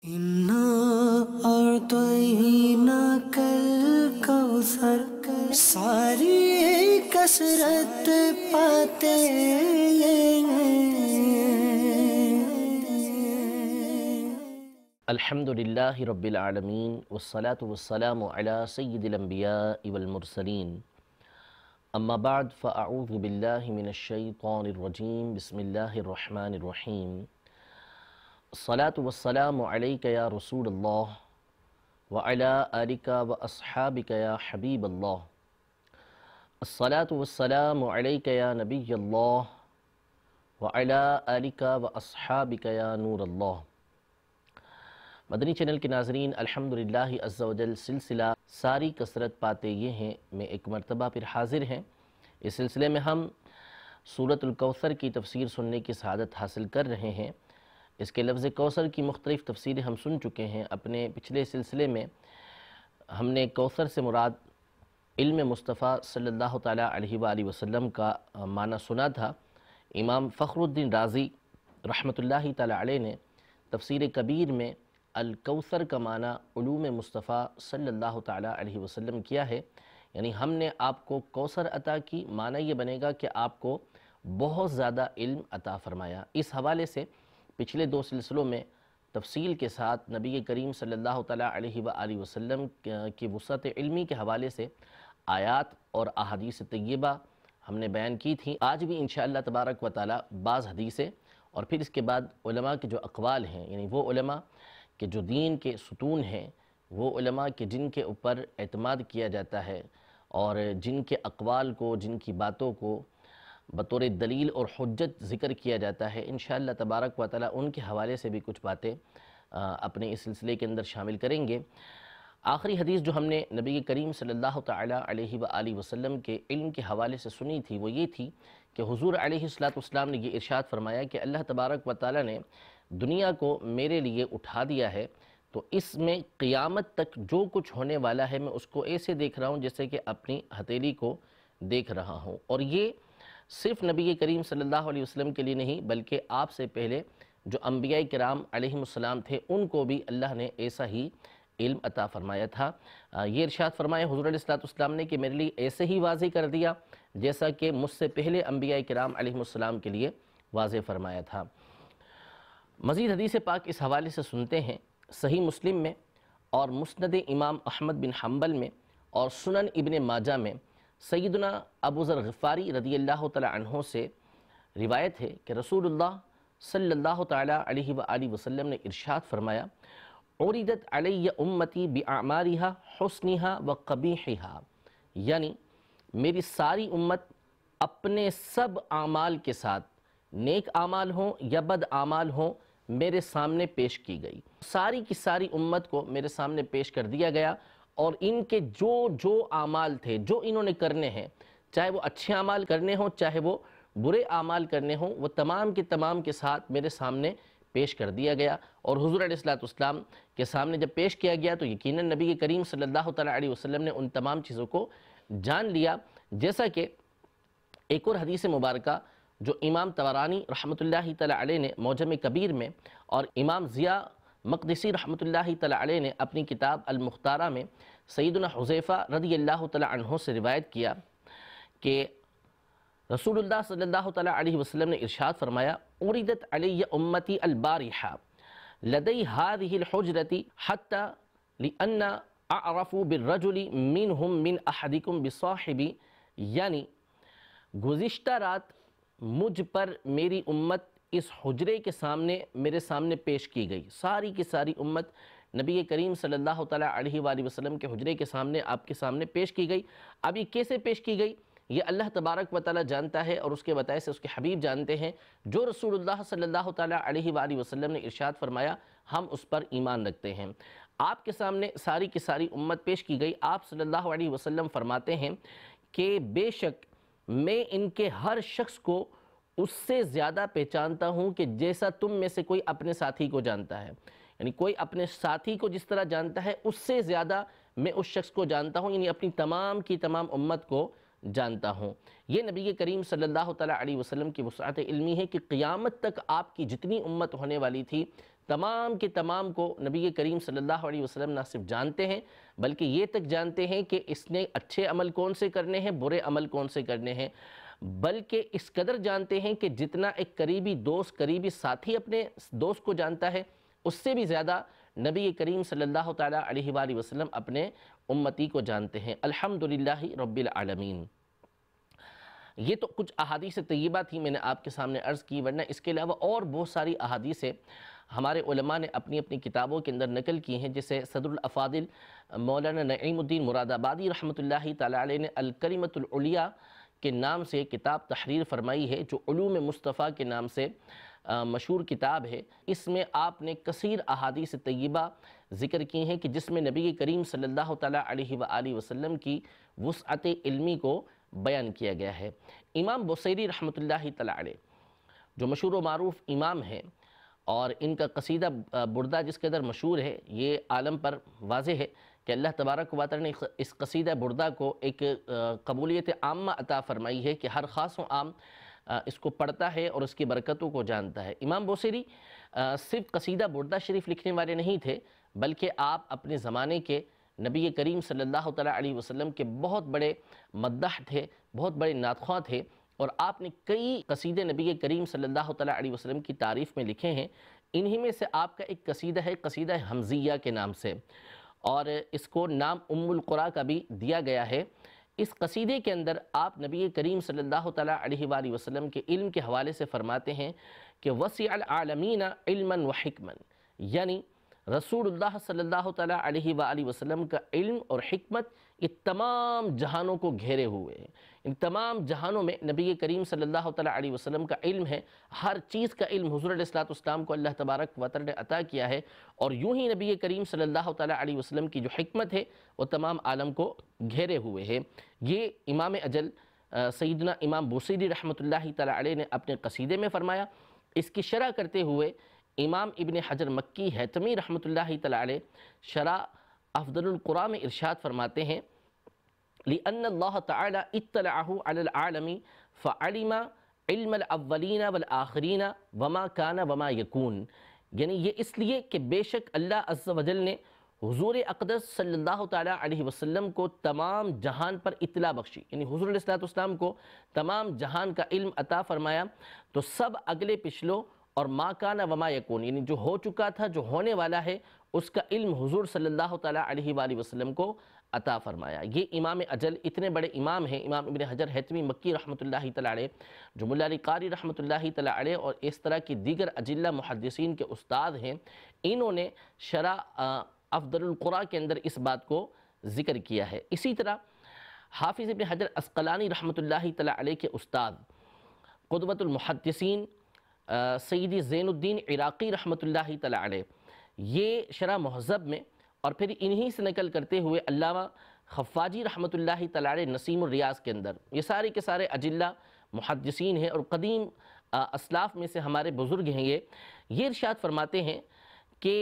انا اعطینا کل کوثر ساری کثرت پاتے الحمدللہ رب العالمین والصلاة والسلام علی سید الانبیاء والمرسلین اما بعد فاعوذ باللہ من الشیطان الرجیم بسم اللہ الرحمن الرحیم الصلاة والسلام علیک یا رسول اللہ وعلی آلک واصحابک یا حبیب اللہ الصلاة والسلام علیک یا نبی اللہ وعلی آلک واصحابک یا نور اللہ۔ مدنی چینل کے ناظرین، الحمدللہ عز و جل سلسلہ ساری کثرت پاتے یہ ہیں میں ایک مرتبہ پھر حاضر ہیں۔ اس سلسلے میں ہم سورۃ الکوثر کی تفسیر سننے کی سعادت حاصل کر رہے ہیں۔ اس کے لفظ کوثر کی مختلف تفسیریں ہم سن چکے ہیں۔ اپنے پچھلے سلسلے میں ہم نے کوثر سے مراد علم مصطفیٰ صلی اللہ تعالیٰ علیہ وآلہ وسلم کا معنی سنا تھا۔ امام فخر الدین رازی رحمۃ اللہ تعالیٰ علیہ نے تفسیر کبیر میں الکوثر کا معنی علوم مصطفیٰ صلی اللہ تعالیٰ علیہ وسلم کیا ہے، یعنی ہم نے آپ کو کوثر عطا کی، معنی یہ بنے گا کہ آپ کو بہت زیادہ علم عطا فرمایا۔ اس حوالے سے پچھلے دو سلسلوں میں تفصیل کے ساتھ نبی کریم صلی اللہ تعالیٰ علیہ وآلہ وسلم کی وسعت علمی کے حوالے سے آیات اور احادیث طیبہ ہم نے بیان کی تھی۔ آج بھی انشاءاللہ تبارک و تعالیٰ بعض حدیثیں اور پھر اس کے بعد علماء کے جو اقوال ہیں، یعنی وہ علماء کہ جو دین کے ستون ہیں، وہ علماء کہ جن کے اوپر اعتماد کیا جاتا ہے اور جن کے اقوال کو، جن کی باتوں کو بطور دلیل اور حجت ذکر کیا جاتا ہے، انشاءاللہ تبارک و تعالی ان کے حوالے سے بھی کچھ باتیں اپنے اس سلسلے کے اندر شامل کریں گے۔ آخری حدیث جو ہم نے نبی کریم صلی اللہ تعالیٰ علیہ وآلہ وسلم کے علم کے حوالے سے سنی تھی وہ یہ تھی کہ حضور علیہ السلام نے یہ ارشاد فرمایا کہ اللہ تبارک و تعالیٰ نے دنیا کو میرے لیے اٹھا دیا ہے، تو اس میں قیامت تک جو کچھ ہونے والا ہے میں اس کو ایسے دیکھ رہا ہوں جیسے کہ اپنی ہتھیلی کو دیکھ رہا ہوں۔ اور یہ صرف نبی کریم صلی اللہ علیہ وسلم کے لیے نہیں بلکہ آپ سے پہلے جو انبیاء کرام علیہم السلام تھے ان کو بھی اللہ نے ایسا ہی علم عطا فرمایا تھا۔ یہ ارشاد فرمایا حضور علیہ السلام نے کہ میرے لیے ایسے ہی واضح کر دیا جیسا کہ مجھ سے پہلے انبیاء کرام علیہم السلام کے لیے واضح فرمایا تھا۔ مزید حدیث پاک اس حوالے سے سنتے ہیں۔ صحیح مسلم میں اور مسند امام احمد بن حنبل میں اور سنن ابن ماجہ میں سیدنا ابو ذر غفاری رضی اللہ تعالی عنہ سے روایت ہے کہ رسول اللہ صلی اللہ تعالی علیہ وآلہ وسلم نے ارشاد فرمایا عرضت علی امتی باعمارها حسنها وقبیحها، یعنی میری ساری امت اپنے سب اعمال کے ساتھ، نیک اعمال ہوں یا بد اعمال ہوں، میرے سامنے پیش کی گئی۔ ساری کی ساری امت کو میرے سامنے پیش کر دیا گیا اور ان کے جو اعمال تھے، جو انہوں نے کرنے ہیں، چاہے وہ اچھے اعمال کرنے ہوں چاہے وہ برے اعمال کرنے ہوں، وہ تمام کے تمام کے ساتھ میرے سامنے پیش کر دیا گیا۔ اور حضور علیہ السلام کے سامنے جب پیش کیا گیا تو یقیناً نبی کریم صلی اللہ تعالیٰ علیہ وسلم نے ان تمام چیزوں کو جان لیا، جیسا کہ ایک اور حدیث مبارکہ جو امام طبرانی رحمۃ اللہ تعالیٰ علیہ نے معجم کبیر میں اور امام ضیاء مقدسی رحمۃ اللہ تعالیٰ علیہ نے اپنی کتاب المختارہ میں سیدنا حذیفہ رضی اللہ تعالیٰ عنہ سے روایت کیا کہ رسول اللہ صلی اللہ تعالیٰ علیہ وسلم نے ارشاد فرمایا عرضت علی امتی البارحہ لدی هذه الحجرة حتى لأن اعرف بالرجل منهم من احدكم بصاحبی، یعنی گزشتہ رات مجھ پر میری امت اس حجرے کے سامنے میرے سامنے پیش کی گئی۔ ساری کی ساری امت نبی کریم صلی اللہ تعالیٰ علیہ وآلہ وسلم کے حجرے کے سامنے آپ کے سامنے پیش کی گئی۔ اب یہ کیسے پیش کی گئی یہ اللہ تبارک و تعالیٰ جانتا ہے اور اس کے بتائے سے اس کے حبیب جانتے ہیں۔ جو رسول اللہ صلی اللہ تعالیٰ علیہ وآلہ وسلم نے ارشاد فرمایا ہم اس پر ایمان رکھتے ہیں۔ آپ کے سامنے ساری کی ساری امت پیش کی گئی۔ آپ صلی اللہ علیہ وسلم فرماتے ہیں کہ بے شک میں ان کے ہر شخص کو اس سے زیادہ پہچانتا ہوں کہ جیسا تم میں سے کوئی اپنے ساتھی کو جانتا ہے، یعنی کوئی اپنے ساتھی کو جس طرح جانتا ہے اس سے زیادہ میں اس شخص کو جانتا ہوں، یعنی اپنی تمام کی تمام امت کو جانتا ہوں۔ یہ نبی کریم صلی اللہ تعالیٰ علیہ وسلم کی وسعت علمی ہے کہ قیامت تک آپ کی جتنی امت ہونے والی تھی تمام کے تمام کو نبی کریم صلی اللہ علیہ وسلم نہ صرف جانتے ہیں بلکہ یہ تک جانتے ہیں کہ اس نے اچھے عمل کون سے کرنے ہیں، برے عمل کون سے کرنے ہیں، بلکہ اس قدر جانتے ہیں کہ جتنا ایک قریبی دوست، قریبی ساتھی اپنے دوست کو جانتا ہے، اس سے بھی زیادہ نبی کریم صلی اللہ تعالیٰ علیہ وآلہ وسلم اپنے امتی کو جانتے ہیں۔ الحمدللہ رب العالمین۔ یہ تو کچھ احادیث طیبہ تھی، میں نے آپ کے سامنے عرض کی، ورنہ اس کے علاوہ اور بہت ساری احادیث ہمارے علماء نے اپنی اپنی کتابوں کے اندر نقل کی ہیں، جسے صدر الافاضل مولانا نعیم الدین مراد آبادی رحمۃ اللہ تعالیٰ علیہ نے الکلمۃ العلیٰ کے نام سے کتاب تحریر فرمائی ہے، جو علوم مصطفیٰ کے نام سے مشہور کتاب ہے۔ اس میں آپ نے کثیر احادیث طیبہ ذکر کی ہیں کہ جس میں نبی کریم صلی اللہ تعالیٰ علیہ وآلہ وسلم کی وسعت علمی کو بیان کیا گیا ہے۔ امام بصیری رحمۃ اللہ تعالیٰ علیہ جو مشہور و معروف امام ہیں، اور ان کا قصیدہ بردہ جس قدر مشہور ہے، یہ عالم پر واضح ہے کہ اللہ تبارک و تعالیٰ نے اس قصیدہ بردہ کو ایک قبولیت عامہ عطا فرمائی ہے کہ ہر خاص و عام اس کو پڑھتا ہے اور اس کی برکتوں کو جانتا ہے۔ امام بصیری صرف قصیدہ بردہ شریف لکھنے والے نہیں تھے، بلکہ آپ اپنے زمانے کے نبی کریم صلی اللہ تعالیٰ علیہ وسلم کے بہت بڑے مداح تھے، بہت بڑے ناطخواں تھے، اور آپ نے کئی قصیدے نبی کریم صلی اللہ تعالیٰ علیہ وسلم کی تعریف میں لکھے ہیں۔ انہی میں سے آپ کا ایک قصیدہ ہے، قصیدہ حمزیہ کے نام سے، اور اس کو نام ام القرآن کا بھی دیا گیا ہے۔ اس قصیدے کے اندر آپ نبی کریم صلی اللہ تعالیٰ علیہ وآلہ وسلم کے علم کے حوالے سے فرماتے ہیں کہ وسع العالمین علما و حکما، یعنی رسول اللہ صلی اللہ تعالیٰ علیہ وآلہ وسلم کا علم اور حکمت یہ تمام جہانوں کو گھیرے ہوئے ہیں۔ ان تمام جہانوں میں نبی کریم صلی اللہ تعالیٰ علیہ وسلم کا علم ہے، ہر چیز کا علم حضور علیہ السلام کو اللہ تبارک و تعالیٰ نے عطا کیا ہے، اور یوں ہی نبی کریم صلی اللہ تعالیٰ علیہ وسلم کی جو حکمت ہے وہ تمام عالم کو گھیرے ہوئے ہے۔ یہ امام اجل سیدنا امام بصیری رحمۃ اللہ تعالیٰ علیہ نے اپنے قصیدے میں فرمایا۔ اس کی شرح کرتے ہوئے امام ابن حجر مکی حیثمی رحمۃ اللہ تعالیٰ علیہ شرح افضل القرآن میں ارشاد فرماتے ہیں لِأَنَّ اللَّهَ تَعَالَى اطَّلَعَهُ عَلَى الْعَالَمِ فَعَلِمَ عِلْمَ الْأَوَّلِينَ وَالْآخِرِينَ وَمَا كَانَ وَمَا يَكُونَ، یعنی یہ اس لیے کہ بے شک اللہ عز و جل نے حضور اقدس صلی اللہ تعالیٰ علیہ وسلم کو تمام جہان پر اطلاع بخشی، یعنی حضور علیہ السلام کو تمام جہان کا علم عطا فرمایا، تو سب اگلے پچھلوں اور ما کان وما یکون، یعنی جو ہو چکا تھا، جو ہونے والا ہے، اس کا علم حضور صلی اللہ تعالیٰ علیہ وآلہ وسلم کو عطا فرمایا۔ یہ امام اجل اتنے بڑے امام ہیں، امام ابن حجر حیثمی مکی رحمۃ اللہ تعالیٰ علیہ، جو ملا علی قاری رحمۃ اللہ تعالیٰ علیہ اور اس طرح کی دیگر اجلہ محدثین کے استاد ہیں، انہوں نے شرح افضل القرآن کے اندر اس بات کو ذکر کیا ہے۔ اسی طرح حافظ ابن حجر عسقلانی رحمۃ اللہ تعالیٰ علیہ کے استاد قدوۃ المحدثین سیدی زین الدین عراقی رحمۃ اللہ تعالیٰ علیہ، یہ شرح مہذب میں، اور پھر انہی سے نقل کرتے ہوئے علامہ خفاجی رحمۃ اللہ تعالیٰ علیہ نسیم الریاض کے اندر، یہ سارے کے سارے اجلہ محدثین ہیں اور قدیم اسلاف میں سے ہمارے بزرگ ہیں۔ یہ ارشاد فرماتے ہیں کہ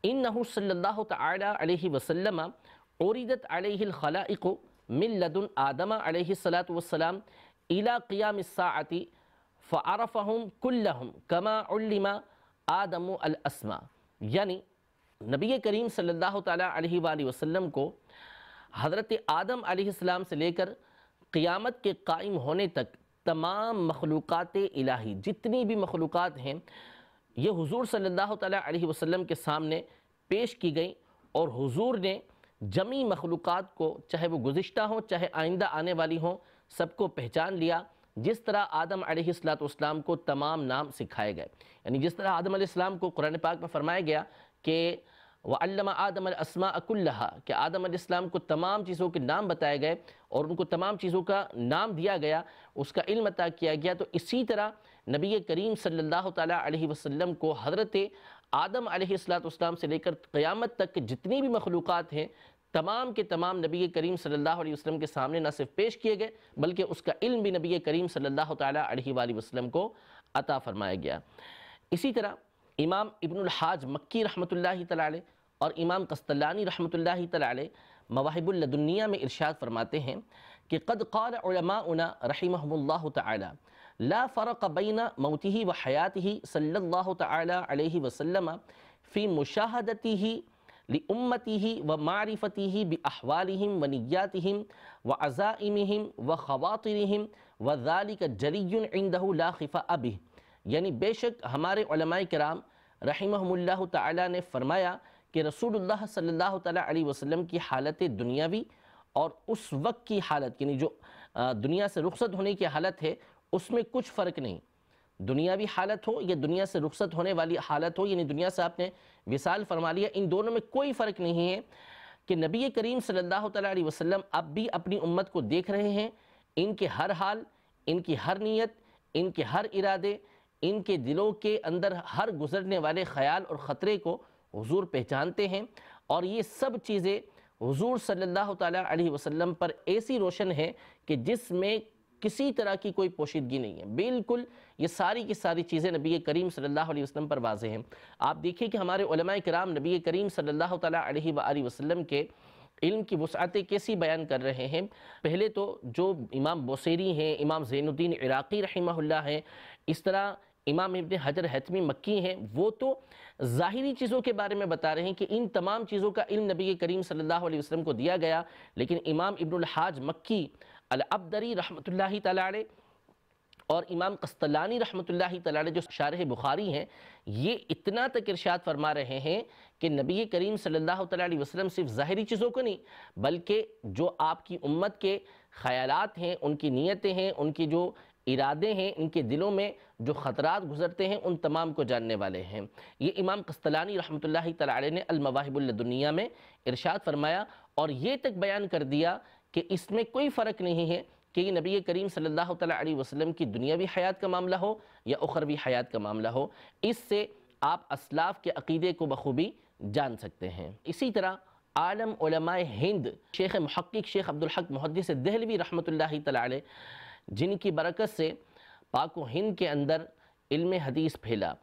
انہ صلی اللہ تعالیٰ علیہ وسلم عرضت علیہ الخلائق من لدن آدم علیہ السلام الى قیام الساعة فعرفهم كلهم كما علم آدم الاسماء، یعنی نبی کریم صلی اللہ تعالیٰ علیہ وآلہ وسلم کو حضرت آدم علیہ السلام سے لے کر قیامت کے قائم ہونے تک تمام مخلوقات الہی، جتنی بھی مخلوقات ہیں، یہ حضور صلی اللہ تعالیٰ علیہ وسلم کے سامنے پیش کی گئیں، اور حضور نے جمی مخلوقات کو، چاہے وہ گزشتہ ہوں چاہے آئندہ آنے والی ہوں، سب کو پہچان لیا، جس طرح آدم علیہ السلام کو تمام نام سکھائے گئے، یعنی جس طرح آدم علیہ السلام کو قرآن پاک میں فرمایا گیا کہ وَعَلَّمَ آدَمَ الْأَسْمَاءَ كُلَّهَا، کہ آدم علیہ السلام کو تمام چیزوں کے نام بتائے گئے اور ان کو تمام چیزوں کا نام دیا گیا، اس کا علم عطا کیا گیا، تو اسی طرح نبی کریم صلی اللہ تعالیٰ علیہ وسلم کو حضرت آدم علیہ السلام سے لے کر قیامت تک جتنی بھی مخلوقات ہیں، تمام کے تمام نبی کریم صلی اللہ علیہ وسلم کے سامنے نہ صرف پیش کیے گئے، بلکہ اس کا علم بھی نبی کریم صلی اللہ تعالیٰ علیہ وآلہ وسلم کو عطا فرمایا گیا۔ اسی طرح امام ابن الحاج مکی رحمۃ اللہ تعالیٰ علیہ اور امام قسطلانی رحمۃ اللہ تعالیٰ علیہ مواہب اللدنیہ میں ارشاد فرماتے ہیں کہ قد قال علماؤنا رحمهم اللہ تعالی لا فرق بین موتہ و حیاتہ صلی اللہ تعالی علیہ وسلم فی مشاہدتہ لأمتہ ومعرفتہ بأحوالہم ونیاتہم وعزائمہم وخواطرہم وذالک جلی عندہ لا خفاء بہ، یعنی بے شک ہمارے علماء کرام رحمہم اللہ تعالی نے فرمایا کہ رسول اللہ صلی اللہ تعالی علیہ وسلم کی حالت دنیاوی اور اس وقت کی حالت، یعنی جو دنیا سے رخصت ہونے کی حالت ہے، اس میں کچھ فرق نہیں۔ دنیاوی حالت ہو یا دنیا سے رخصت ہونے والی حالت ہو، یعنی دنیا سے آپ نے وصال فرما لیا، ان دونوں میں کوئی فرق نہیں ہے کہ نبی کریم صلی اللہ تعالی علیہ وسلم اب بھی اپنی امت کو دیکھ رہے ہیں، ان کے ہر حال، ان کی ہر نیت، ان کے ہر ارادے، ان کے دلوں کے اندر ہر گزرنے والے خیال اور خطرے کو حضور پہچانتے ہیں، اور یہ سب چیزیں حضور صلی اللہ تعالیٰ علیہ وسلم پر ایسی روشن ہے کہ جس میں کسی طرح کی کوئی پوشیدگی نہیں ہے، بالکل یہ ساری کی ساری چیزیں نبی کریم صلی اللہ علیہ وسلم پر واضح ہیں۔ آپ دیکھیں کہ ہمارے علماء کرام نبی کریم صلی اللہ تعالیٰ علیہ وآلہ وسلم کے علم کی وسعتیں کیسی بیان کر رہے ہیں۔ پہلے تو جو امام بوصیری ہیں، امام زین الدین عراقی رحمہ اللہ ہیں، اس طرح امام ابن حجر حتمی مکی ہیں، وہ تو ظاہری چیزوں کے بارے میں بتا رہے ہیں کہ ان تمام چیزوں کا علم نبی کریم صلی اللہ علیہ وسلم کو دیا گیا، لیکن امام ابن الحاج مکی العبدری رحمۃ اللہ تعالی علیہ اور امام قسطلانی رحمۃ اللہ تعالی علیہ جو شارح بخاری ہیں، یہ اتنا تک ارشاد فرما رہے ہیں کہ نبی کریم صلی اللہ تعالی علیہ وسلم صرف ظاہری چیزوں کو نہیں، بلکہ جو آپ کی امت کے خیالات ہیں، ان کی نیتیں ہیں، ان کی جو ارادے ہیں، ان کے دلوں میں جو خطرات گزرتے ہیں، ان تمام کو جاننے والے ہیں۔ یہ امام قسطلانی رحمۃ اللہ تعالی علیہ نے المواہب اللدنیہ میں ارشاد فرمایا، اور یہ تک بیان کر دیا کہ اس میں کوئی فرق نہیں ہے کہ یہ نبی کریم صلی اللہ تعالی علیہ وسلم کی دنیاوی حیات کا معاملہ ہو یا اخروی حیات کا معاملہ ہو، اس سے آپ اسلاف کے عقیدے کو بخوبی جان سکتے ہیں۔ اسی طرح عالم علماء ہند شیخ محقق شیخ عبدالحق محدث دہلوی رحمۃ اللہ تعالی علیہ، جن کی برکت سے پاک و ہند کے اندر علم حدیث پھیلا،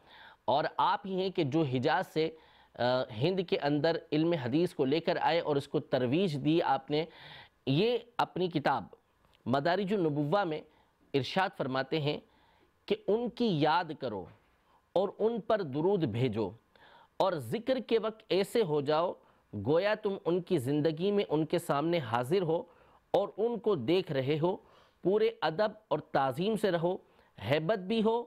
اور آپ ہی ہیں کہ جو حجاز سے ہند کے اندر علم حدیث کو لے کر آئے اور اس کو ترویج دی آپ نے، یہ اپنی کتاب مدارج النبوہ میں ارشاد فرماتے ہیں کہ ان کی یاد کرو اور ان پر درود بھیجو، اور ذکر کے وقت ایسے ہو جاؤ گویا تم ان کی زندگی میں ان کے سامنے حاضر ہو اور ان کو دیکھ رہے ہو، پورے ادب اور تعظیم سے رہو، ہیبت بھی ہو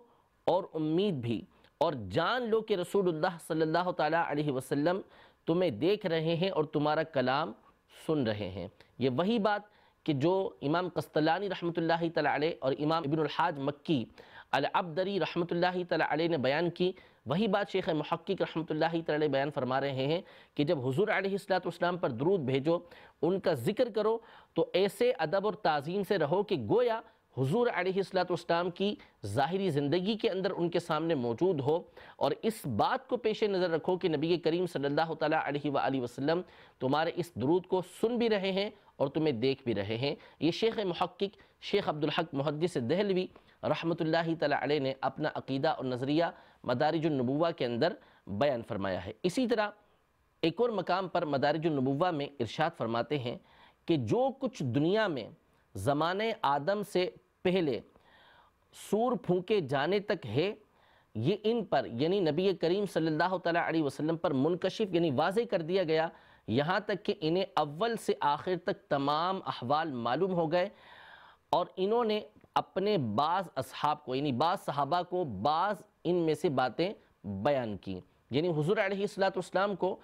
اور امید بھی، اور جان لو کہ رسول اللہ صلی اللہ تعالیٰ علیہ وسلم تمہیں دیکھ رہے ہیں اور تمہارا کلام سن رہے ہیں۔ یہ وہی بات کہ جو امام قسطلانی رحمۃ اللہ تعالی علیہ اور امام ابن الحاج مکی العبدری رحمۃ اللہ تعالی علیہ نے بیان کی، وہی بات شیخ محقق رحمۃ اللہ تعالی علیہ بیان فرما رہے ہیں کہ جب حضور علیہ السلام پر درود بھیجو، ان کا ذکر کرو، تو ایسے ادب اور تعظیم سے رہو کہ گویا حضور علیہ السلام کی ظاہری زندگی کے اندر ان کے سامنے موجود ہو، اور اس بات کو پیش نظر رکھو کہ نبی کریم صلی اللہ تعالیٰ علیہ وآلہ وسلم تمہارے اس درود کو سن بھی رہے ہیں اور تمہیں دیکھ بھی رہے ہیں۔ یہ شیخ محقق شیخ عبدالحق محدث دہلوی رحمۃ اللہ تعالیٰ علیہ نے اپنا عقیدہ اور نظریہ مدارج النبوہ کے اندر بیان فرمایا ہے۔ اسی طرح ایک اور مقام پر مدارج النبوہ میں ارشاد فرماتے ہیں کہ جو کچھ دنیا میں زمانے آدم سے پہلے سور پھونکے جانے تک ہے، یہ ان پر یعنی نبی کریم صلی اللہ تعالیٰ علیہ وسلم پر منکشف یعنی واضح کر دیا گیا، یہاں تک کہ انہیں اول سے آخر تک تمام احوال معلوم ہو گئے، اور انہوں نے اپنے بعض اصحاب کو یعنی بعض صحابہ کو بعض ان میں سے باتیں بیان کی، یعنی حضور علیہ السلام کو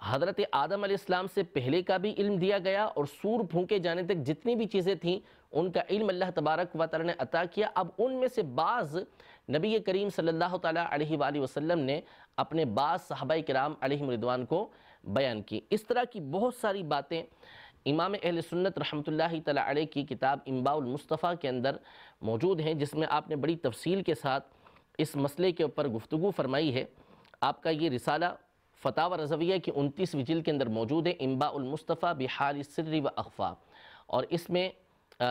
حضرت آدم علیہ السلام سے پہلے کا بھی علم دیا گیا، اور سور پھونکے جانے تک جتنی بھی چیزیں تھیں ان کا علم اللہ تبارک و تعالی نے عطا کیا۔ اب ان میں سے بعض نبی کریم صلی اللہ تعالیٰ علیہ وآلہ وسلم نے اپنے بعض صحابہ کرام علیہم رضوان کو بیان کی۔ اس طرح کی بہت ساری باتیں امام اہل سنت رحمۃ اللہ تعالیٰ علیہ کی کتاب انباء المصطفیٰ کے اندر موجود ہیں، جس میں آپ نے بڑی تفصیل کے ساتھ اس مسئلے کے اوپر گفتگو فرمائی ہے۔ آپ کا یہ رسالہ فتاوی رضویہ کی 29ویں جلد کے اندر موجود ہے، انباء المصطفیٰ بحال السر و اخفا، اور اس میں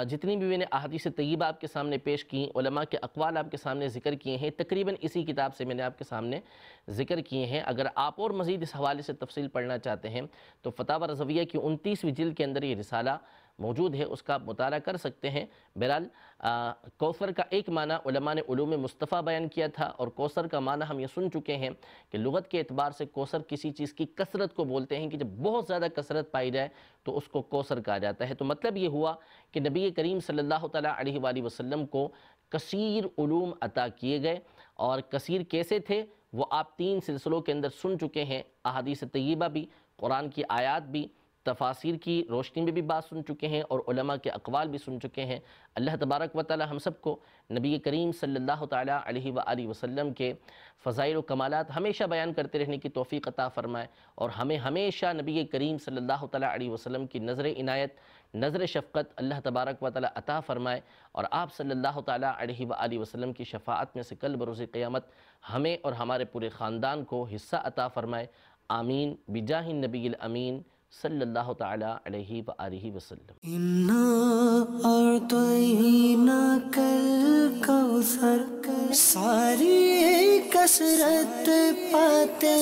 جتنی بھی میں نے احادیث طیبہ آپ کے سامنے پیش کی، علماء کے اقوال آپ کے سامنے ذکر کیے ہیں، تقریباً اسی کتاب سے میں نے آپ کے سامنے ذکر کیے ہیں۔ اگر آپ اور مزید اس حوالے سے تفصیل پڑھنا چاہتے ہیں تو فتاوی رضویہ کی 29ویں جلد کے اندر یہ رسالہ موجود ہے اس کا آپ مطالعہ کر سکتے ہیں۔ بہرحال کوثر کا ایک معنی علماء نے علوم مصطفیٰ بیان کیا تھا، اور کوثر کا معنی ہم یہ سن چکے ہیں کہ لغت کے اعتبار سے کوثر کسی چیز کی کثرت کو بولتے ہیں کہ جب بہت زیادہ کثرت پائی جائے تو اس کو کوثر کہا جاتا ہے۔ تو مطلب یہ ہوا کہ نبی کریم صلی اللہ تعالیٰ علیہ وآلہ وسلم کو کثیر علوم عطا کیے گئے، اور کثیر کیسے تھے وہ آپ 3 سلسلوں کے اندر سن چکے ہیں، احادیث طیبہ بھی، قرآن کی آیات بھی، تفاسیر کی روشنی میں بھی بات سن چکے ہیں، اور علماء کے اقوال بھی سن چکے ہیں۔ اللہ تبارک و تعالی ہم سب کو نبی کریم صلی اللہ تعالیٰ علیہ وآلہ وسلم کے فضائل و کمالات ہمیشہ بیان کرتے رہنے کی توفیق عطا فرمائے، اور ہمیں ہمیشہ نبی کریم صلی اللہ تعالیٰ علیہ وسلم کی نظر عنایت، نظر شفقت اللہ تبارک و تعالی عطا فرمائے، اور آپ صلی اللہ تعالیٰ علیہ وآلہ وسلم کی شفاعت میں سے کل بروز قیامت ہمیں اور ہمارے پورے خاندان کو حصہ عطا فرمائے۔ آمین بجاہ النبی الامین صلی اللہ تعالیٰ علیہ وآلہ وسلم۔ اِنَّا أَعْطَيْنَاكَ الْكَوْثَرَ، ساری کثرت پاتے